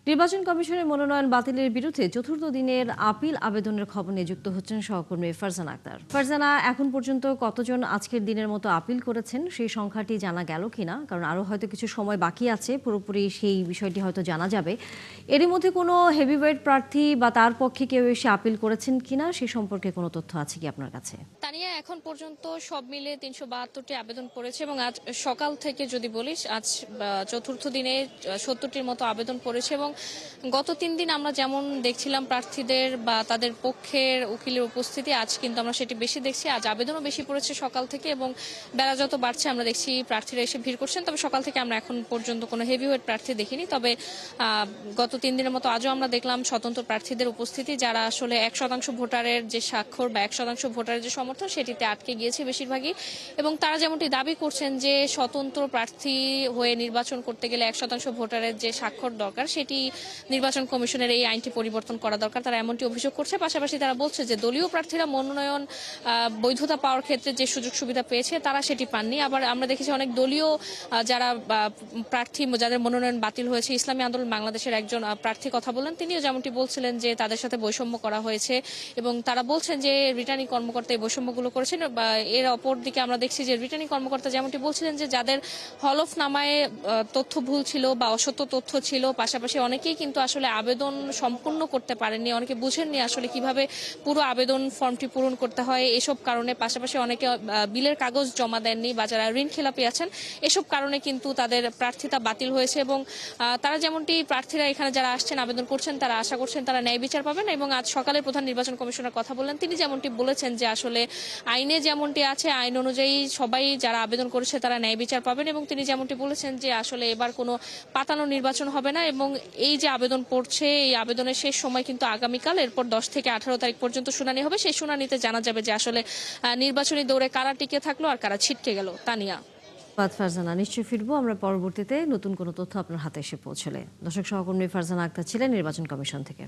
নির্বাচন কমিশনের মনোনয়ন বাতিলের বিরুদ্ধে চতুর্থ দিনের আপিল আবেদনের খবর নিয়ে যুক্ত হচ্ছেন সহকর্মী ফারজানা আক্তার। ফারজানা, এখন পর্যন্ত কতজন আজকের দিনের মতো আপিল করেছেন সেই সংখ্যাটি জানা গেল কিনা? কারণ আরও হয়তো কিছু সময় বাকি আছে, পুরোপুরি সেই বিষয়টি হয়তো জানা যাবে। এরই মধ্যে কোনো হেভিওয়েট প্রার্থী বা তার পক্ষে কেউ এসে আপিল করেছেন কিনা সে সম্পর্কে কোনো তথ্য আছে কি আপনার কাছে? তানিয়া, এখন পর্যন্ত সব মিলে ৩৭২টি আবেদন পড়েছে এবং আজ সকাল থেকে যদি বলিস, আজ চতুর্থ দিনে ৭০টির মতো আবেদন পড়েছে। এবং গত ৩ দিন আমরা যেমন দেখছিলাম প্রার্থীদের বা তাদের পক্ষের উকিলের উপস্থিতি, আজ কিন্তু আমরা সেটি বেশি দেখছি। আজ আবেদনও বেশি পড়েছে সকাল থেকে এবং বেলা যত বাড়ছে আমরা দেখছি প্রার্থীরা এসে ভিড় করছেন। তবে সকাল থেকে আমরা এখন পর্যন্ত কোনো হেভিওয়েট প্রার্থী দেখিনি। তবে গত ৩ দিনের মতো আজও আমরা দেখলাম স্বতন্ত্র প্রার্থীদের উপস্থিতি, যারা আসলে ১% ভোটারের যে স্বাক্ষর বা ১% ভোটারের যে সমর্থন সেটিতে আটকে গিয়েছে বেশিরভাগই। এবং তারা যেমনটি দাবি করছেন যে স্বতন্ত্র প্রার্থী হয়ে নির্বাচন করতে গেলে ১% ভোটারের যে স্বাক্ষর দরকার, সেটি নির্বাচন কমিশনের এই আইনটি পরিবর্তন করা দরকার, তারা এমনটি অভিযোগ করছে। পাশাপাশি তারা বলছে যে দলীয় প্রার্থীরা মনোনয়ন বৈধতা পাওয়ার ক্ষেত্রে যে সুযোগ সুবিধা পেয়েছে তারা সেটি পাননি। আবার আমরা দেখেছি অনেক দলীয় যারা প্রার্থী যাদের মনোনয়ন বাতিল হয়েছে, ইসলামী আন্দোলন বাংলাদেশের একজন প্রার্থী কথা বললেন, তিনিও যেমনটি বলছিলেন যে তাদের সাথে বৈষম্য করা হয়েছে এবং তারা বলছেন যে রিটার্নিং কর্মকর্তা এই বৈষম্যগুলো করেছেন। এর অপর দিকে আমরা দেখছি যে রিটার্নিং কর্মকর্তা যেমনটি বলছিলেন যে যাদের হলফনামায় তথ্য ভুল ছিল বা অসত্য তথ্য ছিল, পাশাপাশি অনেকেই কিন্তু আসলে আবেদন সম্পূর্ণ করতে পারেননি, অনেকে বুঝেননি আসলে কিভাবে পুরো আবেদন ফর্মটি পূরণ করতে হয় এসব কারণে। পাশাপাশি অনেকে বিলের কাগজ জমা দেননি বা যারা ঋণ খেলাপি আছেন, এসব কারণে কিন্তু তাদের প্রার্থিতা বাতিল হয়েছে। এবং তারা যেমনটি প্রার্থীরা এখানে যারা আসছেন আবেদন করছেন, তারা আশা করছেন তারা ন্যায় বিচার পাবেন। এবং আজ সকালে প্রধান নির্বাচন কমিশনার কথা বললেন, তিনি যেমনটি বলেছেন যে আসলে আইনে যেমনটি আছে আইন অনুযায়ী সবাই যারা আবেদন করেছে তারা ন্যায় বিচার পাবেন। এবং তিনি যেমনটি বলেছেন যে আসলে এবার কোনো পাতানো নির্বাচন হবে না এবং এই যে আবেদন পড়ছে এই আবেদনের শেষ সময় কিন্তু আগামীকাল, এরপর 10 থেকে 18 তারিখ পর্যন্ত শুনানি হবে। সেই শুনানিতে জানা যাবে যে আসলে নির্বাচনী দৌড়ে কারা টিকে থাকলো আর কারা ছিটকে গেল। তানিয়া। ফারজানা, নিশ্চয়ই ফিরবো আমরা পরবর্তীতে নতুন কোনো তথ্য আপনার হাতে এসে পৌঁছলে। দর্শক, সহকর্মী ফারজানা আক্তার ছিলেন নির্বাচন কমিশন থেকে।